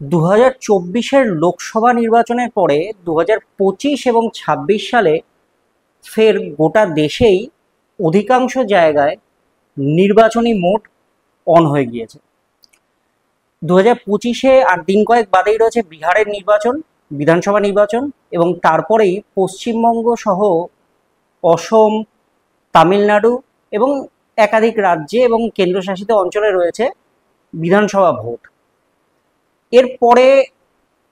2024-এর লোকসভা নির্বাচনের পরে 2025 এবং 26 সালে ফের গোটা দেশেই অধিকাংশ জায়গায় নির্বাচনী মোড অন হয়ে গিয়েছে। 2025-এ আর দিন কয়েক বাদেই রয়েছে বিহারের নির্বাচন, বিধানসভা নির্বাচন, এবং তারপরেই পশ্চিমবঙ্গ সহ অসম, তামিলনাড়ু এবং একাধিক রাজ্যে এবং কেন্দ্রশাসিত অঞ্চলে রয়েছে বিধানসভা ভোট। এরপরে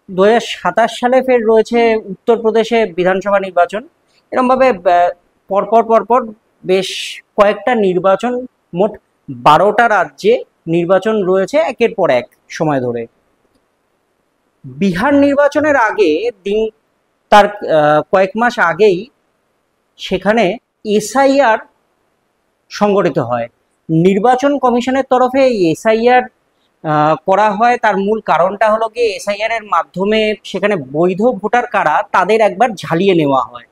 2027 সালে ফের রয়েছে উত্তরপ্রদেশে বিধানসভা নির্বাচন। এরকমভাবে পরপর পরপর বেশ কয়েকটা নির্বাচন, মোট 12টা রাজ্যে নির্বাচন রয়েছে একের পর এক সময় ধরে। বিহার নির্বাচনের আগে তার কয়েক মাস আগেই সেখানে এসআইআর সংগঠিত হয়। নির্বাচন কমিশনের তরফে এই এসআইআর করা হয়। তার মূল কারণটা হলো গিয়ে এসআইআর এর মাধ্যমে সেখানে বৈধ ভোটার কারা তাদের একবার ঝালিয়ে নেওয়া হয়।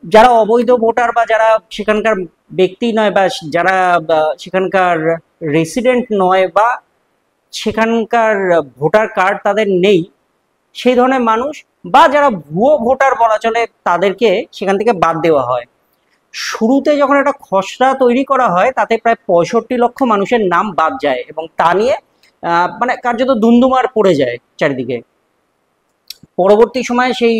যারা অবৈধ ভোটার বা যারা সেখানকার ব্যক্তি নয় বা যারা সেখানকার রেসিডেন্ট নয় বা সেখানকার ভোটার কার্ড তাদের নেই, সেই ধরনের মানুষ বা যারা ভুয়ো ভোটার বলা চলে তাদেরকে সেখান থেকে বাদ দেওয়া হয়। শুরুতে যখন একটা খসড়া তৈরি করা হয় তাতে প্রায় 65 লক্ষ মানুষের নাম বাদ যায় এবং তা নিয়ে মানে কার্যত দুমদুমার পড়ে যায় চারিদিকে। পরবর্তী সময়ে সেই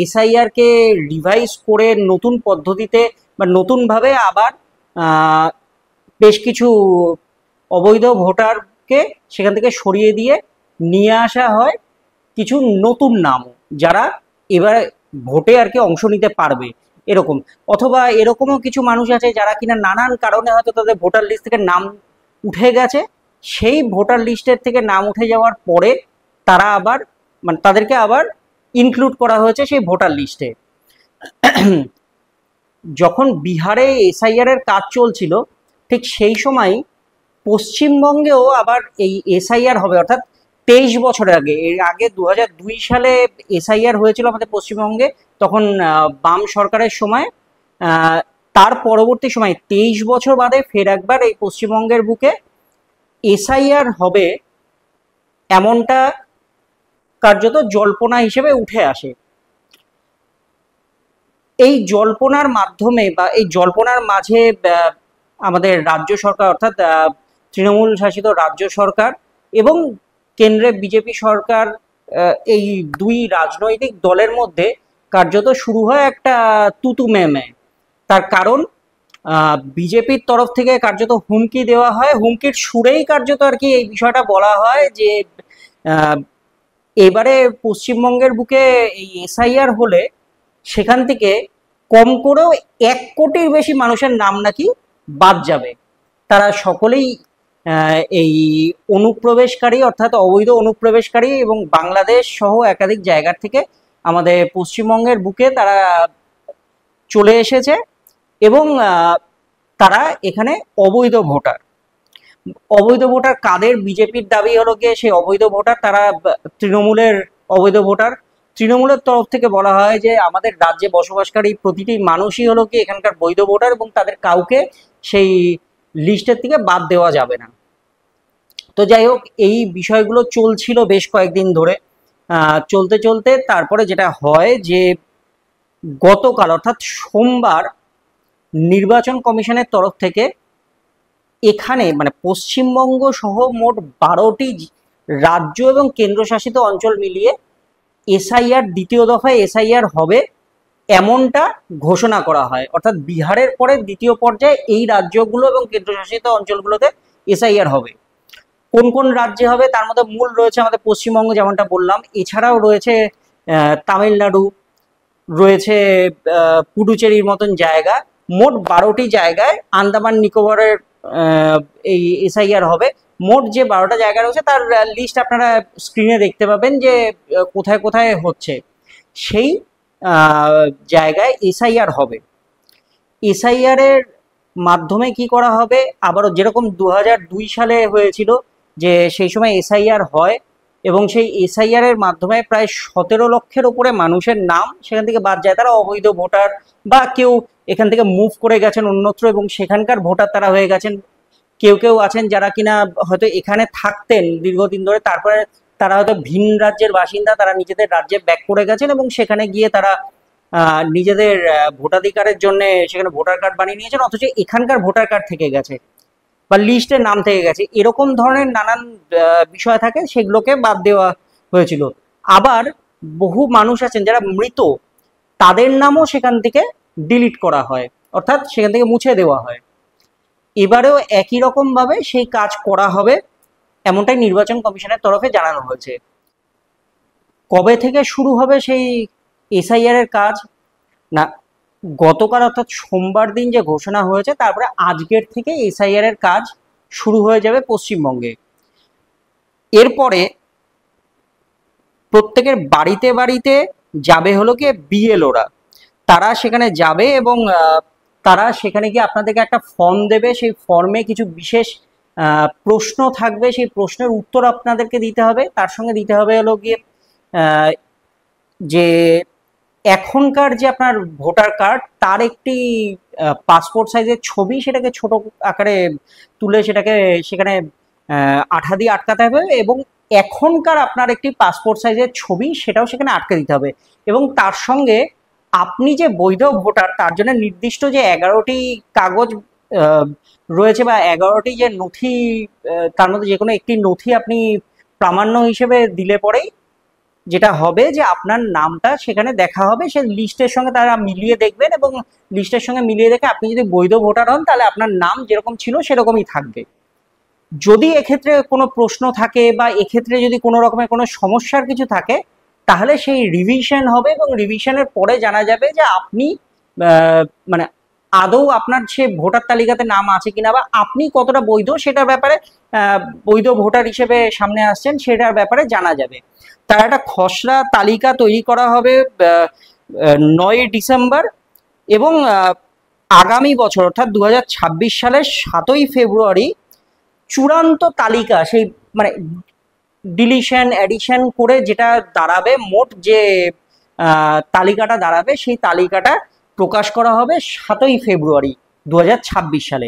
এসআইআর কে রিভাইজ করে নতুন পদ্ধতিতে বা নতুনভাবে আবার বেশ কিছু অবৈধ ভোটারকে সেখান থেকে সরিয়ে দিয়ে নিয়ে আসা হয় কিছু নতুন নাম, যারা এবার ভোটে আর কি অংশ নিতে পারবে এরকম। অথবা এরকমও কিছু মানুষ আছে যারা কিনা নানান কারণে হয়তো তাদের ভোটার লিস্ট থেকে নাম উঠে গেছে, সেই ভোটার লিস্টের থেকে নাম উঠে যাওয়ার পরে তারা আবার মানে তাদেরকে আবার ইনক্লুড করা হয়েছে সেই ভোটার লিস্টে। যখন বিহারে এসআইআর এর কাজ চলছিল ঠিক সেই সময় পশ্চিমবঙ্গেও আবার এই এসআইআর হবে, অর্থাৎ 23 বছরের আগে। এর আগে 2002 সালে এসআইআর হয়েছিল আমাদের পশ্চিমবঙ্গে, তখন বাম সরকারের সময়। তার পরবর্তী সময় 23 বছর বাদে ফের একবার এই পশ্চিমবঙ্গের বুকে এসআইআর হবে, এমনটা কার্যত জল্পনা হিসেবে উঠে আসে। এই জল্পনার মাধ্যমে বা এই জল্পনার মাঝে আমাদের রাজ্য সরকার অর্থাৎ তৃণমূল শাসিত রাজ্য সরকার এবং কেন্দ্রে বিজেপি সরকার, এই দুই রাজনৈতিক দলের মধ্যে কার্যত শুরু হয় একটা তুতু মেমে। তার কারণ বিজেপির তরফ থেকে কার্যত হুমকি দেওয়া হয়, হুমকির সুরেই কার্যত আর কি এই বিষয়টা বলা হয় যে এবারে পশ্চিমবঙ্গের বুকে এই এসআইআর হলে সেখান থেকে কম করেও 1 কোটির বেশি মানুষের নাম নাকি বাদ যাবে। তারা সকলেই এই অনুপ্রবেশকারী অর্থাৎ অবৈধ অনুপ্রবেশকারী এবং বাংলাদেশ সহ একাধিক জায়গার থেকে আমাদের পশ্চিমবঙ্গের বুকে তারা চলে এসেছে এবং তারা এখানে অবৈধ ভোটার। অবৈধ ভোটার কাদের? বিজেপির দাবি হলো গিয়ে সেই অবৈধ ভোটার তারা তৃণমূলের অবৈধ ভোটার। তৃণমূলের তরফ থেকে বলা হয় যে আমাদের রাজ্যে বসবাসকারী প্রতিটি মানুষই হলো কি এখানকার বৈধ ভোটার এবং তাদের কাউকে সেই লিস্টের থেকে বাদ দেওয়া যাবে না। তো যাই হোক, এই বিষয়গুলো চলছিল বেশ কয়েকদিন ধরে। চলতে চলতে তারপরে যেটা হয় যে গতকাল অর্থাৎ সোমবার নির্বাচন কমিশনের তরফ থেকে এখানে মানে পশ্চিমবঙ্গ সহ মোট 12টি রাজ্য এবং কেন্দ্রশাসিত অঞ্চল মিলিয়ে এসআইআর দ্বিতীয় দফায় এসআইআর হবে এমনটা ঘোষণা করা হয়। অর্থাৎ বিহারের পরে দ্বিতীয় পর্যায়ে এই রাজ্যগুলো এবং কেন্দ্রশাসিত অঞ্চলগুলোতে এসআইআর হবে। কোন কোন রাজ্যে হবে তার মধ্যে মূল রয়েছে আমাদের পশ্চিমবঙ্গ, যেমনটা বললাম। এছাড়াও রয়েছে তামিলনাড়ু, রয়েছে পুডুচেরির মতন জায়গা। মোট 12টি জায়গায় আন্দামান নিকোবরের এই এসআইআর হবে। মোট যে 12টা জায়গা রয়েছে তার লিস্ট আপনারা স্ক্রিনে দেখতে পাবেন যে কোথায় কোথায় হচ্ছে। সেই জায়গায় এসআইআর হবে। এসআইআর এর মাধ্যমে কি করা হবে, আবারও যেরকম 2002 সালে হয়েছিল যে সেই সময় এসআইআর হয় এবং সেই এসআইআর এর মাধ্যমে প্রায় 17 লক্ষের উপরে মানুষের নাম সেখান থেকে বাদ যায়। তারা অবৈধ ভোটার বা কেউ এখান থেকে মুভ করে গেছেন অন্যত্র এবং সেখানকার ভোটার তারা হয়ে গেছেন। কেউ কেউ আছেন যারা কিনা হয়তো এখানে থাকতেন দীর্ঘদিন ধরে, তারপরে তারা হয়তো ভিন রাজ্যের বাসিন্দা, তারা নিজেদের রাজ্যে ব্যাক করে গেছেন এবং সেখানে গিয়ে তারা নিজেদের ভোটাধিকারের জন্য সেখানে ভোটার কার্ড বানিয়ে নিয়েছেন, অথচ এখানকার ভোটার কার্ড থেকে গেছে বা লিস্টের নাম থেকে গেছে। এরকম ধরনের নানান বিষয় থাকে, সেগুলোকে বাদ দেওয়া হয়েছিল। আবার বহু মানুষ আছেন যারা মৃত, তাদের নামও সেখান থেকে ডিলিট করা হয়, অর্থাৎ সেখান থেকে মুছে দেওয়া হয়। এবারেও একই রকম ভাবে সেই কাজ করা হবে, এমনটাই নির্বাচন কমিশনের তরফে জানানো হয়েছে। কবে থেকে শুরু হবে সেই এসআইআর এর কাজ? না, গতকাল অর্থাৎ সোমবার দিন যে ঘোষণা হয়েছে, তারপরে আজকের থেকে এসআইআর এর কাজ শুরু হয়ে যাবে পশ্চিমবঙ্গে। এরপরে প্রত্যেকের বাড়িতে বাড়িতে যাবে হলো কি বিএলওরা, তারা সেখানে যাবে এবং তারা সেখানে গিয়ে আপনাদেরকে একটা ফর্ম দেবে। সেই ফর্মে কিছু বিশেষ প্রশ্ন থাকবে, সেই প্রশ্নের উত্তর আপনাদেরকে দিতে হবে। তার সঙ্গে দিতে হবে হলো গিয়ে যে এখনকার যে আপনার ভোটার কার্ড, তার একটি পাসপোর্ট সাইজের ছবি, সেটাকে ছোট আকারে তুলে সেটাকে সেখানে আঠা দিয়ে আটকাতে হবে, এবং এখনকার আপনার একটি পাসপোর্ট সাইজের ছবি সেটাও সেখানে আটকে দিতে হবে। এবং তার সঙ্গে আপনি যে বৈধ ভোটার, তার জন্য নির্দিষ্ট যে 11টি কাগজ রয়েছে বা 11টি যে নথি, তার মধ্যে যে কোনো একটি নথি আপনি প্রামাণ্য হিসেবে দিলে পরেই যেটা হবে যে আপনার নামটা সেখানে দেখা হবে, সে লিস্টের সঙ্গে তারা মিলিয়ে দেখবেন, এবং লিস্টের সঙ্গে মিলিয়ে দেখে আপনি যদি বৈধ ভোটার হন, তাহলে আপনার নাম যেরকম ছিল সেরকমই থাকবে। যদি এক্ষেত্রে কোনো প্রশ্ন থাকে বা এক্ষেত্রে যদি কোনো রকমের কোনো সমস্যার কিছু থাকে, তাহলে সেই রিভিশন হবে, এবং রিভিশনের পরে জানা যাবে যে আপনি মানে আদৌ আপনার সে ভোটার তালিকাতে নাম আছে কিনা, বা আপনি কতটা বৈধ সেটার ব্যাপারে, বৈধ ভোটার হিসেবে সামনে আসছেন সেটার ব্যাপারে জানা যাবে। তার একটা খসড়া তালিকা তৈরি করা হবে 9 ডিসেম্বর, এবং আগামী বছর অর্থাৎ 2026 সালের 7ই ফেব্রুয়ারি চূড়ান্ত তালিকা, সেই মানে ডিলিশন এডিশন করে যেটা দাঁড়াবে, মোট যে তালিকাটা দাঁড়াবে, সেই তালিকাটা প্রকাশ করা হবে 7ই ফেব্রুয়ারি 2026 সালে,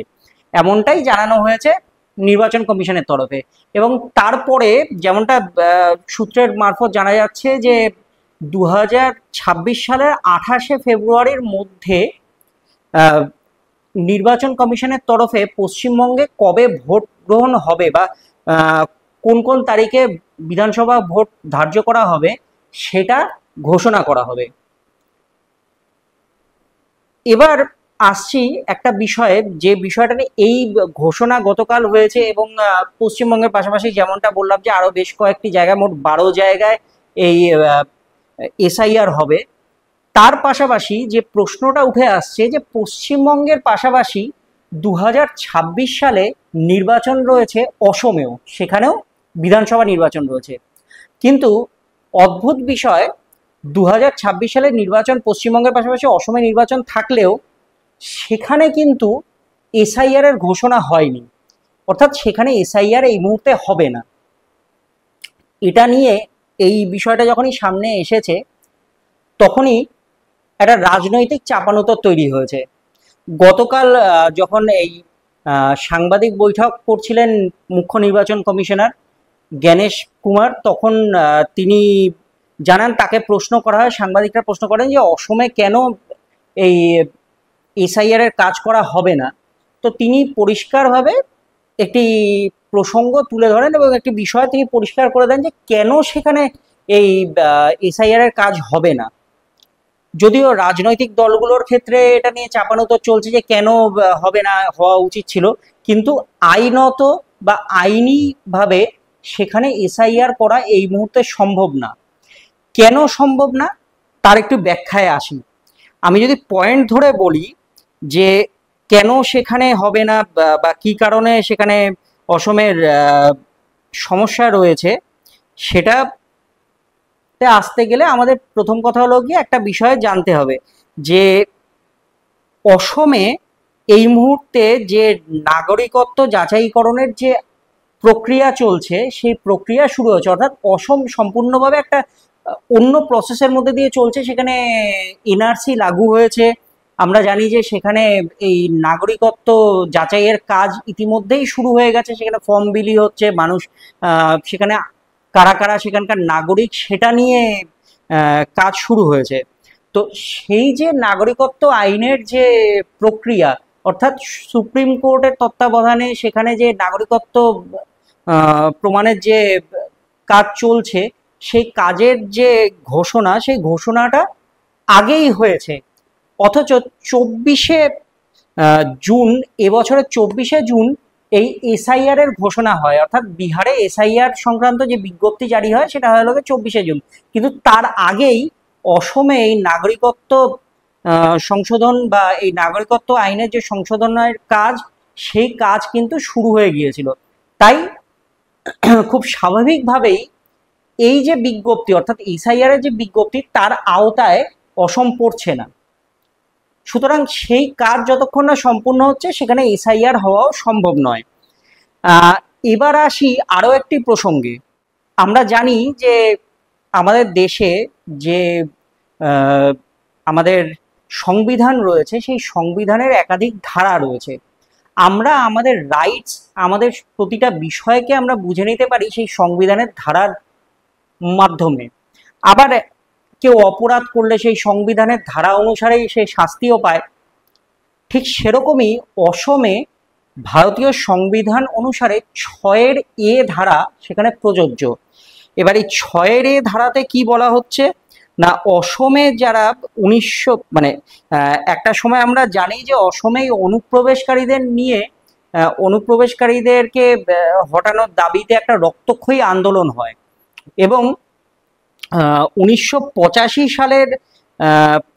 এমনটাই জানানো হয়েছে নির্বাচন কমিশনের তরফে। এবং তারপরে যেমনটা সূত্রের মারফত জানা যাচ্ছে যে 2026 সালের 28শে ফেব্রুয়ারির মধ্যে নির্বাচন কমিশনের তরফে পশ্চিমবঙ্গে কবে ভোট গ্রহণ হবে বা কোন কোন তারিখে বিধানসভা ভোট ধার্য করা হবে সেটা ঘোষণা করা হবে। এবার আসছি একটা বিষয়ে, যে বিষয়টা নিয়ে এই ঘোষণা গতকাল হয়েছে, এবং পশ্চিমবঙ্গের পাশাপাশি যেমনটা বললাম যে আরো বেশ কয়েকটি জায়গায়, মোট 12 জায়গায় এই এসআইআর হবে। তার পাশাপাশি যে প্রশ্নটা উঠে আসছে যে পশ্চিমবঙ্গের পাশাপাশি 2026 সালে নির্বাচন রয়েছে অসমেও, সেখানেও বিধানসভা নির্বাচন রয়েছে। কিন্তু অদ্ভুত বিষয়, 2026 সালের নির্বাচন পশ্চিমবঙ্গের পাশাপাশি অসমে নির্বাচন থাকলেও সেখানে কিন্তু এসআইআর এর ঘোষণা হয়নি, অর্থাৎ সেখানে এসআইআর এই মুহূর্তে হবে না। এটা নিয়ে এই বিষয়টা যখনই সামনে এসেছে, তখনই একটা রাজনৈতিক চাপানোতর তৈরি হয়েছে। গতকাল যখন এই সাংবাদিক বৈঠক করছিলেন মুখ্য নির্বাচন কমিশনার জ্ঞানেশ কুমার, তখন তিনি জানান, তাকে প্রশ্ন করা হয়, সাংবাদিকরা প্রশ্ন করেন যে অসমে কেন এই এসআইআর এর কাজ করা হবে না। তো তিনি পরিষ্কারভাবে একটি প্রসঙ্গ তুলে ধরেন এবং একটি বিষয় তিনি পরিষ্কার করে দেন যে কেন সেখানে এই এসআইআর এর কাজ হবে না। যদিও রাজনৈতিক দলগুলোর ক্ষেত্রে এটা নিয়ে চাপানোতর চলছে যে কেন হবে না, হওয়া উচিত ছিল, কিন্তু আইনত বা আইনিভাবে সেখানে এসআইআর করা এই মুহূর্তে সম্ভব না। কেন সম্ভব না তার একটু ব্যাখ্যায় আসি। আমি যদি পয়েন্ট ধরে বলি যে কেন সেখানে হবে না বা কি কারণে সেখানে অসমের সমস্যা রয়েছে, সেটা আসতে গেলে আমাদের প্রথম কথা হলো গিয়ে একটা বিষয় জানতে হবে যে অসমে এই মুহূর্তে যে নাগরিকত্ব যাচাইকরণের যে প্রক্রিয়া চলছে, সেই প্রক্রিয়া শুরু হয়েছে, অর্থাৎ অসম সম্পূর্ণভাবে একটা অন্য প্রসেসের মধ্যে দিয়ে চলছে। সেখানে এনআরসি লাগু হয়েছে, আমরা জানি যে সেখানে এই নাগরিকত্ব যাচাইয়ের কাজ ইতিমধ্যেই শুরু হয়ে গেছে, সেখানে ফর্ম বিলি হচ্ছে, মানুষ সেখানে কারা কারা সেখানকার নাগরিক সেটা নিয়ে কাজ শুরু হয়েছে। তো সেই যে নাগরিকত্ব আইনের যে প্রক্রিয়া, অর্থাৎ সুপ্রিম কোর্টের তত্ত্বাবধানে সেখানে যে নাগরিকত্ব প্রমাণের যে কাজ চলছে, সেই কাজের যে ঘোষণা, সেই ঘোষণাটা আগেই হয়েছে। অথচ 24শে জুন, এবছরের 24শে জুন এই এসআইআর এর ঘোষণা হয়, অর্থাৎ বিহারে এসআইআর সংক্রান্ত যে বিজ্ঞপ্তি জারি হয় সেটা হলো 24শে জুন। কিন্তু তার আগেই অসমে এই নাগরিকত্ব সংশোধন বা এই নাগরিকত্ব আইনের যে সংশোধনের কাজ, সেই কাজ কিন্তু শুরু হয়ে গিয়েছিল। তাই খুব স্বাভাবিকভাবেই এই যে বিজ্ঞপ্তি, অর্থাৎ এসআইআর এর যে বিজ্ঞপ্তি, তার আওতায় অসম পড়ছে না। সুতরাং সেই কাজ যতক্ষণ না সম্পূর্ণ হচ্ছে সেখানে এসআইআর হওয়াও সম্ভব নয়। এবার আসি আরো একটি প্রসঙ্গে। আমরা জানি যে আমাদের দেশে যে আমাদের সংবিধান রয়েছে, সেই সংবিধানের একাধিক ধারা রয়েছে। আমরা আমাদের রাইটস, আমাদের প্রতিটা বিষয়কে আমরা বুঝে নিতে পারি সেই সংবিধানের ধারার মাধ্যমে। আবার কেউ অপরাধ করলে সেই সংবিধানের ধারা অনুসারেই সে শাস্তিও পায়। ঠিক সেরকমই অসমে ভারতীয় সংবিধান অনুসারে 6 ধারা সেখানে প্রযোজ্য। এবার এই 6 ধারাতে কি বলা হচ্ছে না, অসমে যারা 1900 মানে একটা সময় আমরা জানি যে অসমে অনুপ্রবেশকারীদের নিয়ে অনুপ্রবেশকারীদেরকে হটানোর দাবিতে একটা রক্তক্ষয়ী আন্দোলন হয়, এবং 1985 সালের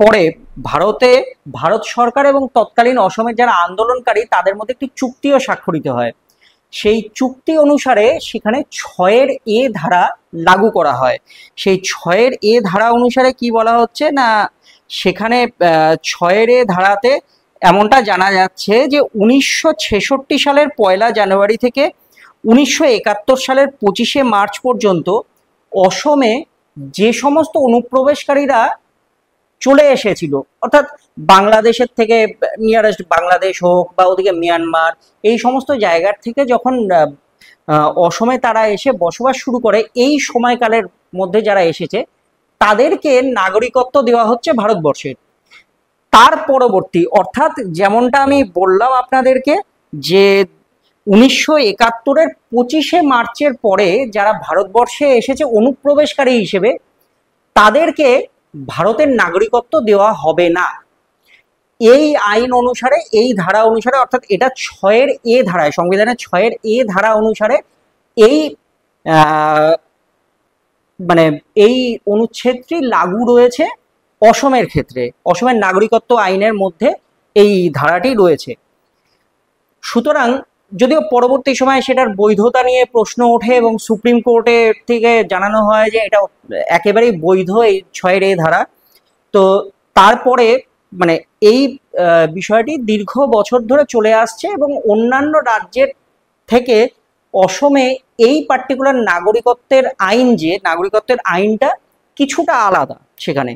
পরে ভারত সরকার এবং তৎকালীন অসমের যারা আন্দোলনকারী তাদের মধ্যে একটি চুক্তিও স্বাক্ষরিত হয়। সেই চুক্তি অনুসারে সেখানে 6 ধারা লাগু করা হয়। সেই 6 ধারা অনুসারে কি বলা হচ্ছে না, সেখানে 6 ধারাতে এমনটা জানা যাচ্ছে যে 1966 সালের 1 জানুয়ারি থেকে 1971 সালের 25শে মার্চ পর্যন্ত অসমে যে সমস্ত অনুপ্রবেশকারীরা চলে এসেছিল, অর্থাৎ বাংলাদেশের থেকে, নিয়ারেস্ট বাংলাদেশ হোক বা ওদিকে মিয়ানমার, এই সমস্ত জায়গার থেকে যখন অসমে তারা এসে বসবাস শুরু করে, এই সময়কালের মধ্যে যারা এসেছে তাদেরকে নাগরিকত্ব দেওয়া হচ্ছে ভারতবর্ষের। তার পরবর্তী, অর্থাৎ যেমনটা আমি বললাম আপনাদেরকে যে 1971-এর 25শে মার্চের পরে যারা ভারতবর্ষে এসেছে অনুপ্রবেশকারী হিসেবে, তাদেরকে ভারতের নাগরিকত্ব দেওয়া হবে না। এই আইন অনুসারে, এই ধারা অনুসারে, অর্থাৎ এটা 6 ধারায়, সংবিধানের 6 ধারা অনুসারে এই মানে এই অনুচ্ছেদটি লাগু রয়েছে অসমের ক্ষেত্রে। অসমের নাগরিকত্ব আইনের মধ্যে এই ধারাটি রয়েছে। সুতরাং যদিও পরবর্তী সময়ে সেটার বৈধতা নিয়ে প্রশ্ন ওঠে এবং সুপ্রিম কোর্টের থেকে জানানো হয় যে এটা একেবারেই বৈধ এই 6 ধারা, তো তারপরে মানে এই বিষয়টি দীর্ঘ বছর ধরে চলে আসছে এবং অন্যান্য রাজ্যের থেকে অসমে এই পার্টিকুলার নাগরিকত্বের আইন, যে নাগরিকত্বের আইনটা কিছুটা আলাদা। সেখানে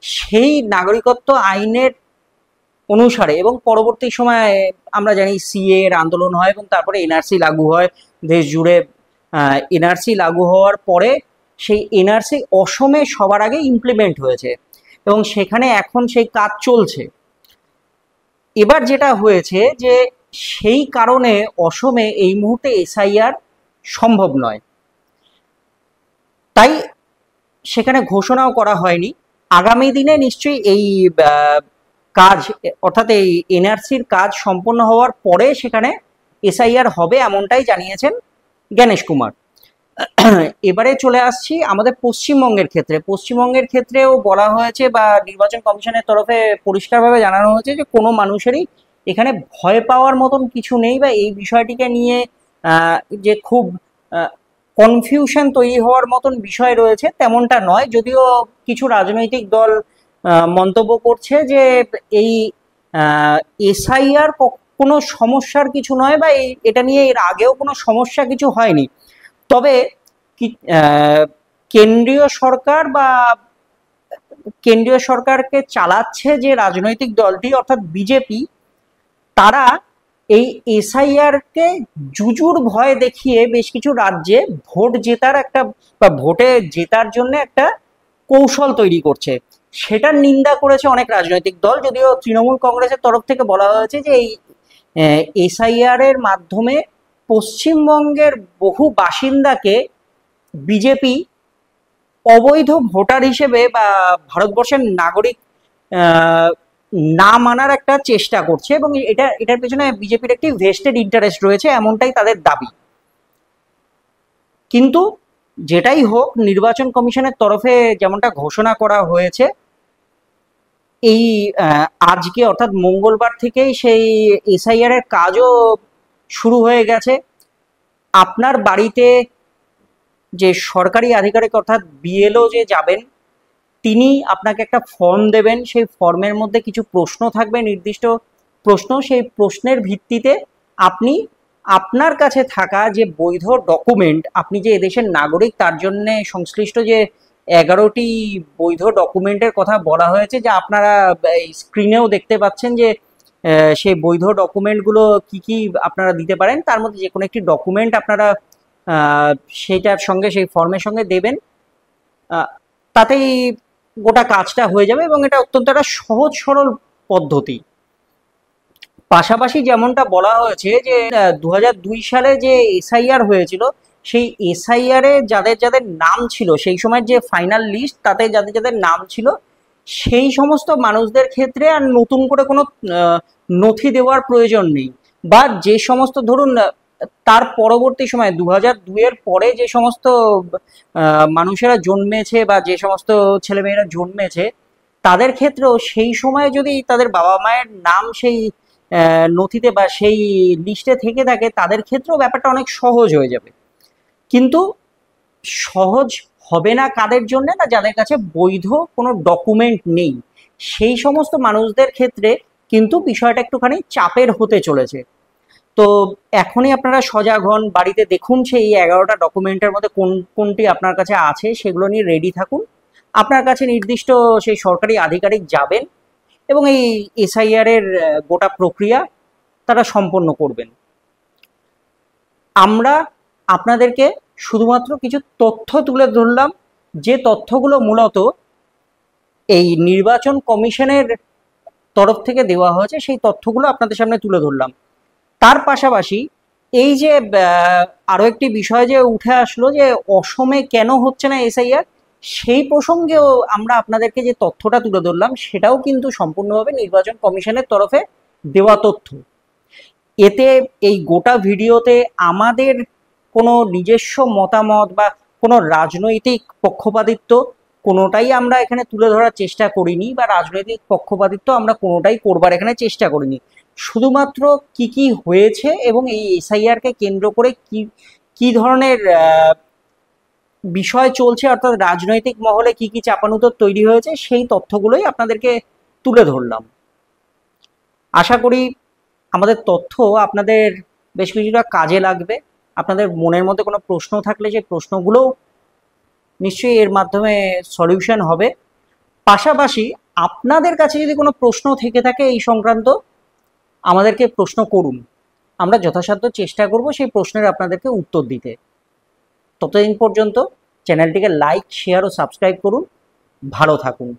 সেই নাগরিকত্ব আইনের অনুসারে এবং পরবর্তী সময়ে আমরা জানি সিএ এর আন্দোলন হয় এবং তারপরে এনআরসি লাগু হয় দেশ জুড়ে। এনআরসি লাগু হওয়ার পরে সেই এনআরসি অসমে সবার আগে ইমপ্লিমেন্ট হয়েছে এবং সেখানে এখন সেই কাজ চলছে। এবার যেটা হয়েছে যে সেই কারণে অসমে এই মুহূর্তে এসআইআর সম্ভব নয়, তাই সেখানে ঘোষণাও করা হয়নি। আগামী দিনে নিশ্চয়ই এই কাজ, অর্থাৎ এই এনআরসির কাজ সম্পন্ন হওয়ার পরে সেখানে এসআইআর হবে, এমনটাই জানিয়েছেন জ্ঞানেশ কুমার। এবারে চলে আসছি আমাদের পশ্চিমবঙ্গের ক্ষেত্রে। পশ্চিমবঙ্গের ক্ষেত্রেও বলা হয়েছে বা নির্বাচন কমিশনের তরফে পরিষ্কারভাবে জানানো হয়েছে যে কোনো মানুষেরই এখানে ভয় পাওয়ার মতন কিছু নেই, বা এই বিষয়টিকে নিয়ে যে খুব কনফিউশন তৈরি হওয়ার মতন বিষয় রয়েছে তেমনটা নয়। যদিও কিছু রাজনৈতিক দল মন্তব্য করছে যে এই এসআইআর কোনো সমস্যার কিছু নয়, বা এটা নিয়ে এর আগেও কোনো সমস্যা কিছু হয়নি। তবে কেন্দ্রীয় সরকার বা কেন্দ্রীয় সরকারকে চালাচ্ছে যে রাজনৈতিক দলটি অর্থাৎ বিজেপি, তারা এই এসআইআর কে জুজুর ভয় দেখিয়ে বেশ কিছু রাজ্যে ভোট জেতার একটা বা ভোটে জেতার জন্য একটা কৌশল তৈরি করছে। সেটার নিন্দা করেছে অনেক রাজনৈতিক দল, যদিও তৃণমূল কংগ্রেসের তরফ থেকে বলা হয়েছে যে এই এসআইআর এর মাধ্যমে পশ্চিমবঙ্গের বহু বাসিন্দাকে বিজেপি অবৈধ ভোটার হিসেবে বা ভারতবর্ষের নাগরিক আহ, না মানার একটা চেষ্টা করছে, এবং এটার পেছনে বিজেপির একটি ভেস্টেড ইন্টারেস্ট রয়েছে, এমনটাই তাদের দাবি। কিন্তু যেটাই হোক, নির্বাচন কমিশনের তরফে যেমনটা ঘোষণা করা হয়েছে, এই আজকে অর্থাৎ মঙ্গলবার থেকেই সেই এসআইআর এর কাজও শুরু হয়ে গেছে। আপনার বাড়িতে যে সরকারি আধিকারিক অর্থাৎ বিএলও যে যাবেন, তিনি আপনাকে একটা ফর্ম দেবেন। সেই ফর্মের মধ্যে কিছু প্রশ্ন থাকবে, নির্দিষ্ট প্রশ্ন। সেই প্রশ্নের ভিত্তিতে আপনি আপনার কাছে থাকা যে বৈধ ডকুমেন্ট, আপনি যে এদেশের নাগরিক তার জন্য সংশ্লিষ্ট যে 11টি বৈধ ডকুমেন্টের কথা বলা হয়েছে, যা আপনারা স্ক্রিনেও দেখতে পাচ্ছেন, যে সেই বৈধ ডকুমেন্টগুলো কি কি আপনারা দিতে পারেন। তার মধ্যে যে কোনো একটি ডকুমেন্ট আপনারা সেইটার সঙ্গে, সেই ফর্মের সঙ্গে দেবেন। তাতেই গোটা কাজটা হয়ে যাবে, এবং এটা অত্যন্ত একটা সহজ সরল পদ্ধতি। পাশাপাশি যেমনটা বলা হয়েছে যে 2002 সালে যে এসআইআর হয়েছিল, সেই এসআইআর এ যাদের যাদের নাম ছিল, সেই সময় যে ফাইনাল লিস্ট, তাতে যাদের যাদের নাম ছিল, সেই সমস্ত মানুষদের ক্ষেত্রে আর নতুন করে কোনো নথি দেওয়ার প্রয়োজন নেই। বা যে সমস্ত, ধরুন তার পরবর্তী সময় 2002 এর পরে যে সমস্ত মানুষেরা জন্মেছে বা যে সমস্ত ছেলেমেয়েরা জন্মেছে, তাদের ক্ষেত্রেও সেই সময় যদি তাদের বাবা মায়ের নাম সেই নথিতে বা সেই লিস্টে থেকে থাকে, তাদের ক্ষেত্রেও ব্যাপারটা অনেক সহজ হয়ে যাবে। কিন্তু সহজ হবে না কাদের জন্য? না, যাদের কাছে বৈধ কোনো ডকুমেন্ট নেই, সেই সমস্ত মানুষদের ক্ষেত্রে কিন্তু বিষয়টা একটুখানি চাপের হতে চলেছে। তো এখনই আপনারা সজাগ হন, বাড়িতে দেখুন সেই 11টা ডকুমেন্টের মধ্যে কোনটি আপনার কাছে আছে, সেগুলো নিয়ে রেডি থাকুন। আপনার কাছে নির্দিষ্ট সেই সরকারি আধিকারিক যাবেন এবং এই এসআইআর এর গোটা প্রক্রিয়া তারা সম্পন্ন করবেন। আমরা আপনাদেরকে শুধুমাত্র কিছু তথ্য তুলে ধরলাম, যে তথ্যগুলো মূলত এই নির্বাচন কমিশনের তরফ থেকে দেওয়া হয়েছে, সেই তথ্যগুলো আপনাদের সামনে তুলে ধরলাম। তার পাশাপাশি এই যে আরো একটি বিষয় যে উঠে আসলো, যে অসমে কেন হচ্ছে না এসআইআর, সেই প্রসঙ্গেও আমরা আপনাদেরকে যে তথ্যটা তুলে ধরলাম, সেটাও কিন্তু সম্পূর্ণভাবে নির্বাচন কমিশনের তরফে দেওয়া তথ্য। এতে এই গোটা ভিডিওতে আমাদের কোনো নিজস্ব মতামত বা কোনো রাজনৈতিক পক্ষপাতিত্ব কোনোটাই আমরা এখানে তুলে ধরার চেষ্টা করিনি, বা রাজনৈতিক পক্ষপাতিত্ব আমরা কোনোটাই করবার এখানে চেষ্টা করিনি। শুধুমাত্র কি কি হয়েছে এবং এই এসআইআর কে কেন্দ্র করে কি কি ধরনের বিষয় চলছে, অর্থাৎ রাজনৈতিক মহলে কি কি চাপানুতর তৈরি হয়েছে, সেই তথ্যগুলোই আপনাদেরকে তুলে ধরলাম। আশা করি আমাদের তথ্য আপনাদের বেশ কিছুটা কাজে লাগবে। আপনাদের মনের মধ্যে কোনো প্রশ্ন থাকলে সেই প্রশ্নগুলো নিশ্চয়ই এর মাধ্যমে সলিউশন হবে। পাশাপাশি আপনাদের কাছে যদি কোনো প্রশ্ন থেকে থাকে এই সংক্রান্ত, আমাদেরকে প্রশ্ন করুন। আমরা যথাসাধ্য চেষ্টা করব সেই প্রশ্নের আপনাদেরকে উত্তর দিতে। ততদিন পর্যন্ত চ্যানেলটিকে লাইক, শেয়ার ও সাবস্ক্রাইব করুন। ভালো থাকুন।